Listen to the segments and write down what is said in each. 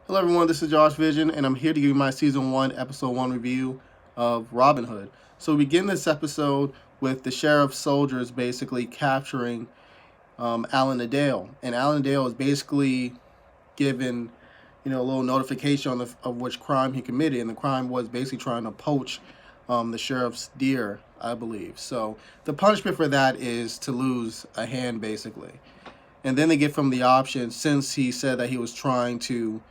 Hello, everyone. This is Josh Vision, and I'm here to give you my season 1, episode 1 review of Robin Hood. So, we begin this episode with the sheriff's soldiers basically capturing Alan Adale, and Alan Adale is basically given, a little notification of which crime he committed, and the crime was basically trying to poach the sheriff's deer, I believe. So, the punishment for that is to lose a hand, basically. And then they give him the option, since he said that he was trying to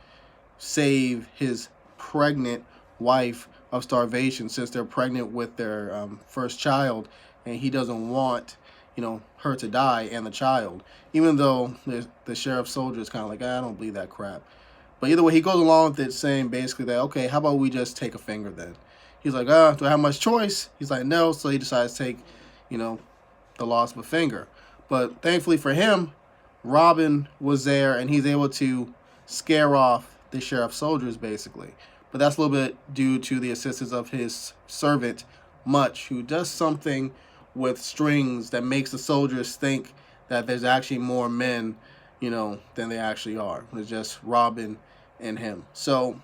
save his pregnant wife of starvation, since they're pregnant with their first child, and he doesn't want her to die and the child, even though the sheriff's soldier is kind of like, I don't believe that crap. But either way, he goes along with it, saying basically that, okay, how about we just take a finger then? He's like, do I have much choice? He's like, no. So he decides to take the loss of a finger. But thankfully for him, Robin was there, and he's able to scare off the sheriff's soldiers, basically. But that's a little bit due to the assistance of his servant, Much, who does something with strings that makes the soldiers think that there's actually more men, than they actually are. It's just Robin and him. So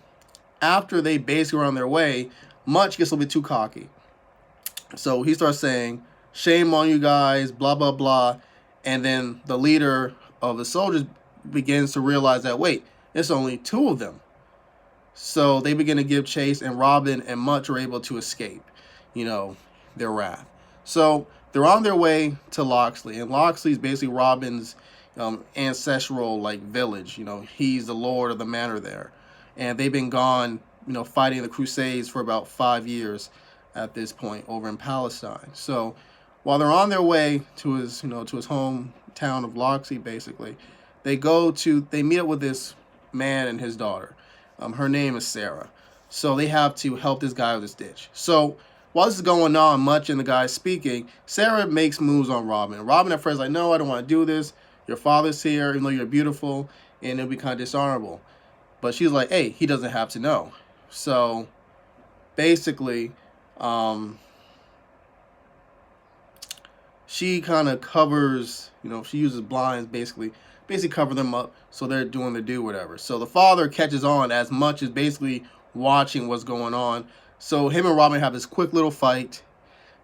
after they basically are on their way, Much gets a little bit too cocky. So he starts saying, shame on you guys, blah, blah, blah. And then the leader of the soldiers begins to realize that, wait, it's only two of them. So they begin to give chase, and Robin and Much are able to escape, their wrath. So they're on their way to Locksley, and Locksley is basically Robin's ancestral village. He's the lord of the manor there, and they've been gone, fighting the Crusades for about 5 years at this point over in Palestine. So while they're on their way to his, to his hometown of Locksley, basically, they meet up with this man and his daughter. Her name is Sarah. So they have to help this guy with his ditch. So while this is going on, Much and the guy speaking, Sarah makes moves on Robin. Robin at first is like, no, I don't want to do this. Your father's here, even though you're beautiful, and it'll be kind of dishonorable. But she's like, hey, he doesn't have to know. So basically, she kind of covers, she uses blinds basically cover them up, so they're doing their do whatever. So the father catches on as Much as basically watching what's going on. So him and Robin have this quick little fight,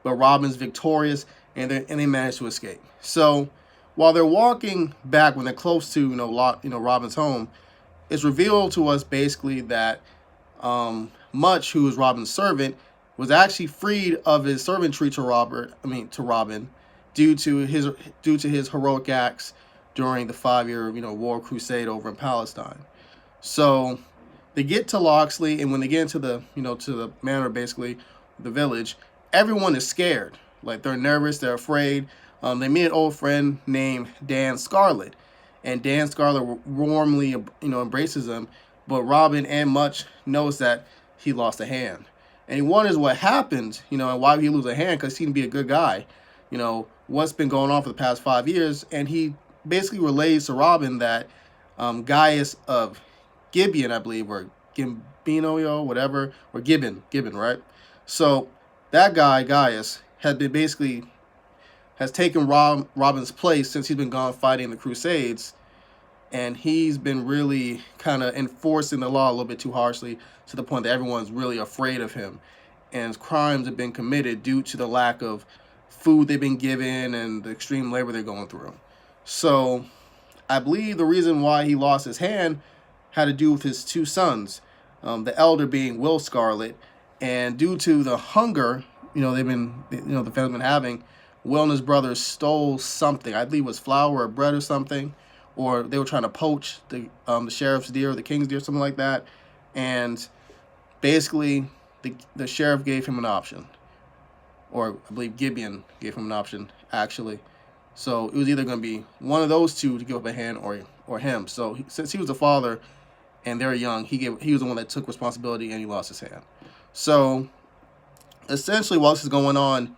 but Robin's victorious, and they manage to escape. So while they're walking back, when they're close to Robin's home, it's revealed to us basically that Much, who is Robin's servant, was actually freed of his servantry to Robin, due to his heroic acts during the 5-year war crusade over in Palestine. So they get to Locksley, and when they get into the to the manor, basically the village, everyone is scared. Like, they're nervous, they're afraid. They meet an old friend named Dan Scarlet, and Dan Scarlet warmly embraces them. But Robin and Much knows that he lost a hand, and he wonders what happened, and why he lose a hand, because he seemed to be a good guy. What's been going on for the past 5 years, and he basically relays to Robin that Gaius of Gibeon, I believe, or Gibeon, whatever, or Gibbon, right? So that guy, Gaius, has taken Robin's place since he's been gone fighting the Crusades, and he's been really kind of enforcing the law a little bit too harshly, to the point that everyone's really afraid of him, and crimes have been committed due to the lack of food they've been given and the extreme labor they're going through. So I believe the reason why he lost his hand had to do with his two sons, the elder being Will Scarlet, and due to the hunger the family's been having, Will and his brothers stole something. I believe it was flour or bread or something, or they were trying to poach the sheriff's deer, the king's deer, something like that. And basically, the sheriff gave him an option, or I believe Gibeon gave him an option, actually. So it was either going to be one of those two to give up a hand, or him. So since he was the father and they're young, he was the one that took responsibility, and he lost his hand. So essentially, while this is going on,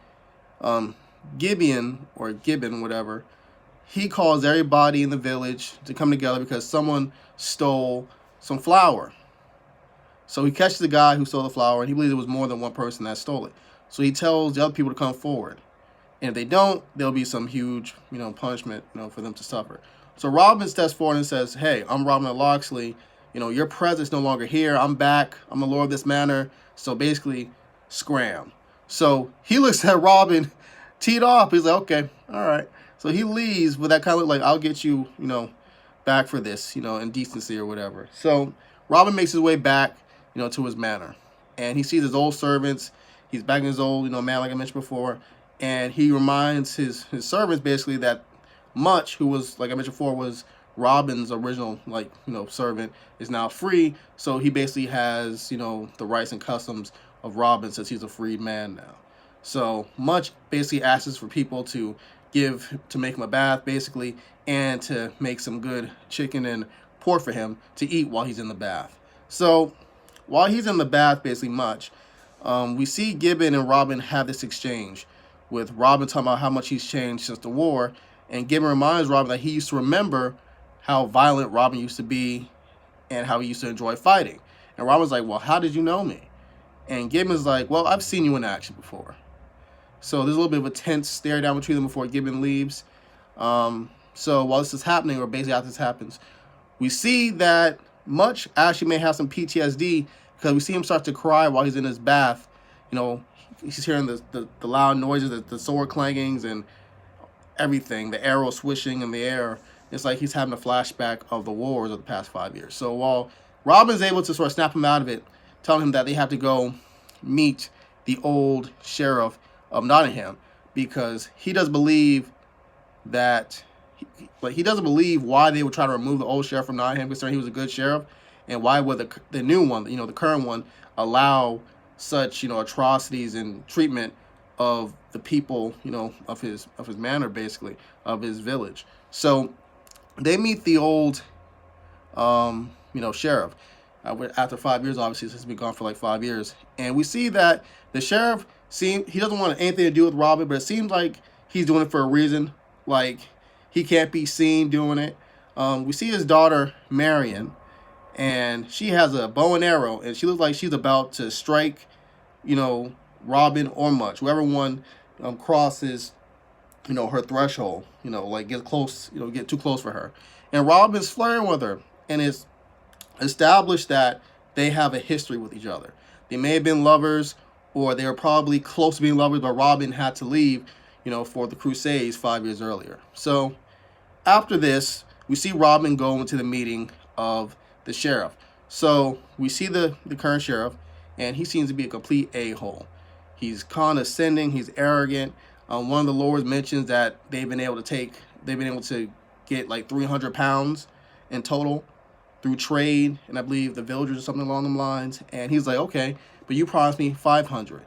Gibeon, or Gibbon, whatever, he calls everybody in the village to come together because someone stole some flour. So he catches the guy who stole the flour, and he believes it was more than one person that stole it. So he tells the other people to come forward. And if they don't, there'll be some huge, punishment, for them to suffer. So Robin steps forward and says, hey, I'm Robin of Locksley. Your presence no longer here. I'm back. I'm the Lord of this manor. So basically, scram. So he looks at Robin teed off. He's like, okay, all right. So he leaves with that kind of like, I'll get you, back for this, in decency or whatever. So Robin makes his way back, to his manor. And he sees his old servants. He's back in his old, man, like I mentioned before. And he reminds his servants basically that Much, who was, like I mentioned before, was Robin's original, servant, is now free. So he basically has, the rights and customs of Robin since he's a freed man now. So Much basically asks for people to make him a bath, basically, and to make some good chicken and pork for him to eat while he's in the bath. So while he's in the bath, basically Much, we see Gibbon and Robin have this exchange, with Robin talking about how much he's changed since the war, and Gibbon reminds Robin that he used to remember how violent Robin used to be and how he used to enjoy fighting. And Robin's like, well, how did you know me? And Gibbon's like, well, I've seen you in action before. So there's a little bit of a tense stare down between them before Gibbon leaves. So while this is happening, or basically after this happens, we see that Much actually may have some PTSD, because we see him start to cry while he's in his bath. He's hearing the loud noises, the sword clangings, and everything, the arrow swishing in the air. It's like he's having a flashback of the wars of the past 5 years. So while Robin's able to sort of snap him out of it, telling him that they have to go meet the old sheriff of Nottingham, because he doesn't believe why they would try to remove the old sheriff from Nottingham, considering he was a good sheriff, and why would the new one, the current one, allow such atrocities and treatment of the people, of his manor, basically, of his village. So they meet the old sheriff after 5 years, obviously, since he's been gone for like 5 years. And we see that the sheriff he doesn't want anything to do with Robin, but it seems like he's doing it for a reason. Like, he can't be seen doing it. We see his daughter, Marion, and she has a bow and arrow, and she looks like she's about to strike, Robin or Much, whoever one crosses, her threshold, like get close, get too close for her. And Robin's flirting with her, and it's established that they have a history with each other. They may have been lovers, or they were probably close to being lovers, but Robin had to leave, for the Crusades 5 years earlier. So after this, we see Robin go into the meeting of the sheriff. So we see the current sheriff, and he seems to be a complete a-hole. He's condescending. He's arrogant. One of the lords mentions that they've been able to get like 300 pounds in total through trade, and I believe the villagers or something along them lines. And he's like, okay, but you promised me 500.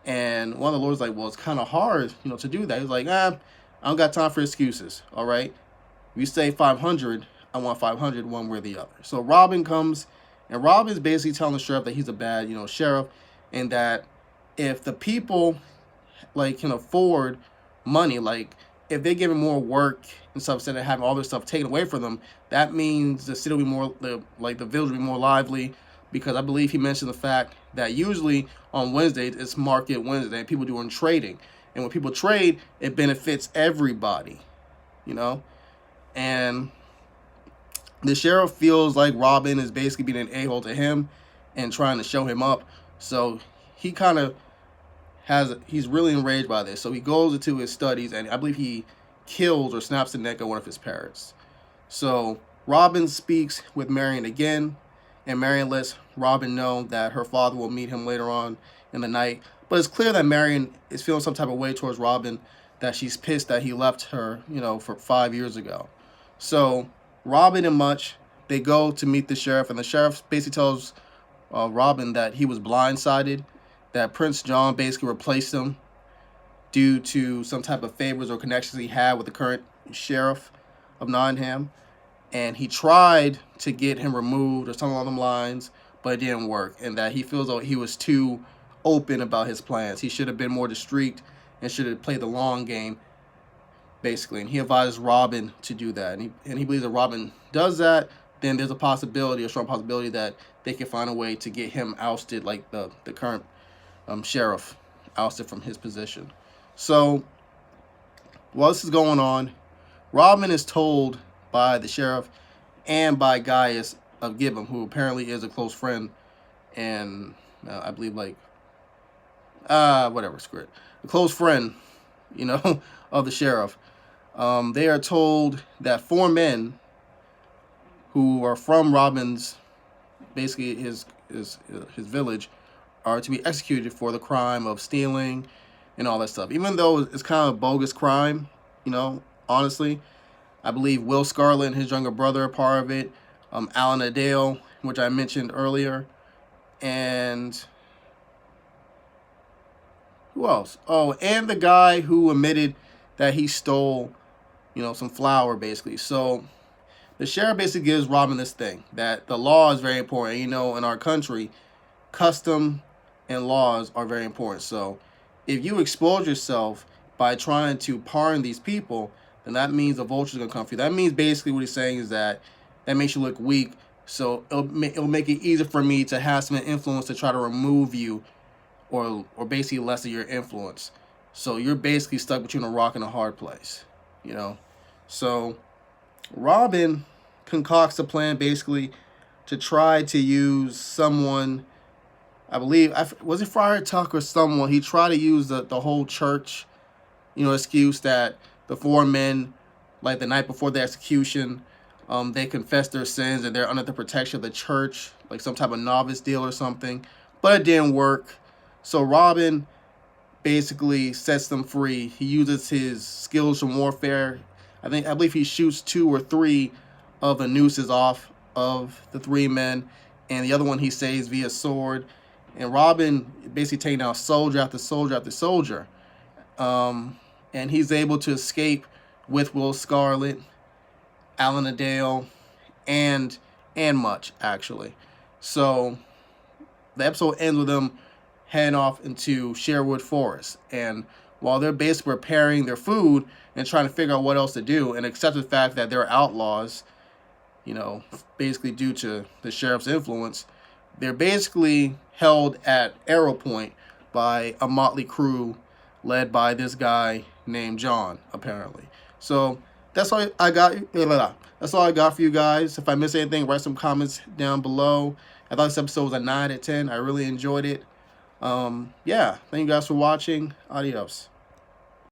And one of the lords like, well, it's kind of hard, to do that. He's like, I don't got time for excuses. All right, if you say 500, I want 500, one way or the other. So Robin comes, and Robin's basically telling the sheriff that he's a bad, sheriff, and that if the people can afford money, like if they give him more work and stuff instead of having all this stuff taken away from them, that means the city will be more, the village will be more lively. Because I believe he mentioned the fact that usually on Wednesdays it's Market Wednesday and people doing trading, and when people trade, it benefits everybody, and the sheriff feels like Robin is basically being an a-hole to him and trying to show him up. So he kind of he's really enraged by this. So he goes into his studies, and I believe he kills or snaps the neck of one of his parrots. So Robin speaks with Marion again, and Marion lets Robin know that her father will meet him later on in the night. But it's clear that Marion is feeling some type of way towards Robin, that she's pissed that he left her, for 5 years ago. So Robin and Much, they go to meet the sheriff, and the sheriff basically tells Robin that he was blindsided, that Prince John basically replaced him due to some type of favors or connections he had with the current sheriff of Nottingham. And he tried to get him removed or something along them lines, but it didn't work. And that he feels like he was too open about his plans. He should have been more discreet and should have played the long game, basically. And he advises Robin to do that. And he believes that Robin does that, then there's a strong possibility that they can find a way to get him ousted, like the current sheriff ousted from his position. So while this is going on, Robin is told by the sheriff and by Gaius of Gibbon, who apparently is a close friend, and I believe like whatever, screw it, a close friend, you know, of the sheriff. They are told that 4 men who are from Robin's, basically his village, are to be executed for the crime of stealing and all that stuff. Even though it's kind of a bogus crime, you know, honestly, I believe Will Scarlet and his younger brother are part of it. Alan Adale, which I mentioned earlier, and who else? Oh, and the guy who admitted that he stole, you know, some flour, basically. So the sheriff basically gives Robin this thing that the law is very important. You know, in our country, custom and laws are very important. So if you expose yourself by trying to pardon these people, then that means the vulture's gonna come for you. That means basically what he's saying is that makes you look weak. So it'll make it easier for me to have some influence to try to remove you, or basically lessen your influence. So you're basically stuck between a rock and a hard place, you know. So Robin concocts a plan basically to try to use someone. I believe, was it Friar Tuck or someone? He tried to use the whole church, you know, excuse that the 4 men, like the night before the execution, they confessed their sins and they're under the protection of the church, like some type of novice deal or something. But it didn't work. So Robin basically sets them free. He uses his skills from warfare. I believe he shoots 2 or 3 of the nooses off of the 3 men, and the other one he saves via sword. And Robin basically taking out soldier after soldier after soldier. And he's able to escape with Will Scarlet, Alan Adale, and Much, actually. So the episode ends with them heading off into Sherwood Forest. And while they're basically preparing their food and trying to figure out what else to do, and accept the fact that they're outlaws, you know, basically due to the sheriff's influence, they're basically held at Arrow Point by a motley crew led by this guy named John, apparently. So that's all I got. That's all I got for you guys. If I missed anything, write some comments down below. I thought this episode was a 9 out of 10. I really enjoyed it. Yeah, thank you guys for watching. Adios.